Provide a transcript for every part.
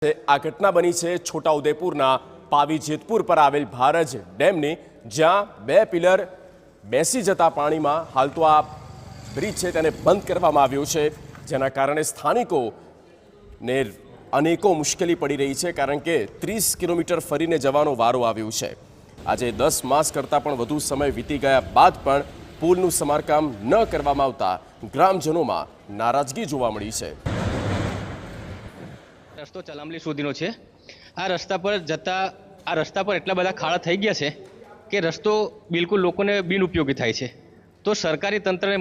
આ ઘટના બની છે છોટાઉદેપુરના પાવી જેતપુર પર આવેલ ભારજ ડેમની, જ્યાં બે પિલર બેસી જતા પાણીમાં હાલ તો આ બ્રિજ છે તેને બંધ કરવામાં આવ્યો છે, જેના કારણે સ્થાનિકોને અનેકો મુશ્કેલી પડી રહી છે, કારણ કે 30 કિલોમીટર ફરીને જવાનો વારો આવ્યો છે। આજે 10 માસ કરતાં પણ વધુ સમય વીતી ગયા બાદ પણ પુલનું સમારકામ ન કરવામાં આવતા ગ્રામજનોમાં નારાજગી જોવા મળી છે। રસ્તો ચલામલી સુધીનો છે। આ રસ્તા પર એટલા બધા ખાડા થઈ ગયા છે કે રસ્તો બિલકુલ લોકોને બિનઉપયોગી થાય છે। તો સરકારી તંત્રને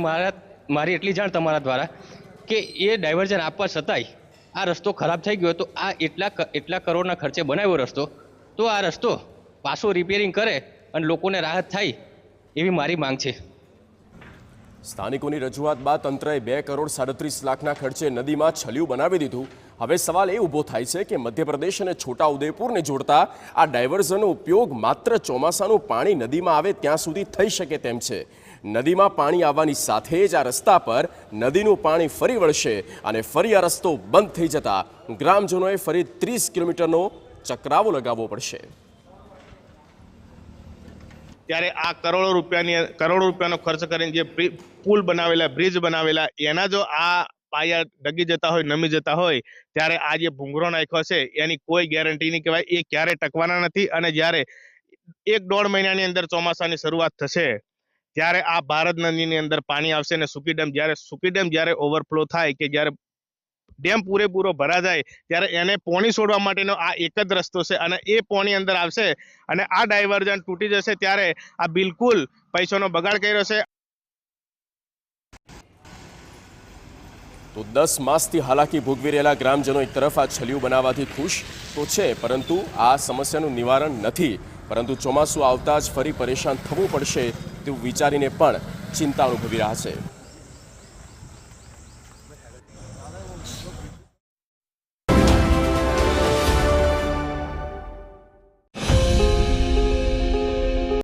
મારી એટલી જાણ તમારા દ્વારા કે એ ડાયવર્ઝન આપવા છતાંય આ રસ્તો ખરાબ થઈ ગયો, તો આ એટલા કરોડના ખર્ચે બનાવ્યો રસ્તો, તો આ રસ્તો પાછો રિપેરિંગ કરે અને લોકોને રાહત થાય એવી મારી માંગ છે। સ્થાનિકોની રજૂઆત બાદ તંત્રએ 2 કરોડ 37 લાખના ખર્ચે નદીમાં છલિયું બનાવી દીધું। હવે સવાલ એ ઊભો થાય છે કે મધ્યપ્રદેશ અને છોટાઉદેપુરને જોડતા આ ડાયવર્ઝનનો ઉપયોગ માત્ર ચોમાસાનું પાણી નદીમાં આવે ત્યાં સુધી થઈ શકે તેમ છે। નદીમાં પાણી આવવાની સાથે જ આ રસ્તા પર નદીનું પાણી ફરી વળશે અને ફરી આ રસ્તો બંધ થઈ જતા ગ્રામજનોએ ફરી 30 કિલોમીટરનો ચક્રાવો લગાવવો પડશે। ત્યારે આ કરોડો રૂપિયાનો ખર્ચ કરીને જે પુલ બનાવેલા, બ્રિજ બનાવેલા, એના જો આ પાયા ડગી જતા હોય, નમી જતા હોય, ત્યારે આ જે ભૂંગરો નાખ્યો છે એની કોઈ ગેરંટી નહીં કહેવાય, એ ક્યારે ટકવાના નથી। અને જ્યારે 1-1.5 મહિનાની અંદર ચોમાસાની શરૂઆત થશે ત્યારે આ ભારત નદીની અંદર પાણી આવશે અને સુકી ડેમ જ્યારે ઓવરફ્લો થાય કે જ્યારે ડેમ પૂરેપૂરો ભરા જાય ત્યારે એને પોણી છોડવા માટેનો આ એક જ રસ્તો છે અને એ પોણી અંદર આવશે અને આ ડાયવર્ઝન તૂટી જશે ત્યારે આ બિલકુલ પૈસાનો બગાડ કર્યો છે। તો 10 માસથી હાલાકી ભોગવી રહેલા ગ્રામજનો એક તરફ આ છલિયું બનાવવાથી ખુશ તો છે, પરંતુ આ સમસ્યાનું નિવારણ નથી, પરંતુ ચોમાસું આવતા જ ફરી પરેશાન થવું પડશે તેવું વિચારીને પણ ચિંતા અનુભવી રહ્યા છે।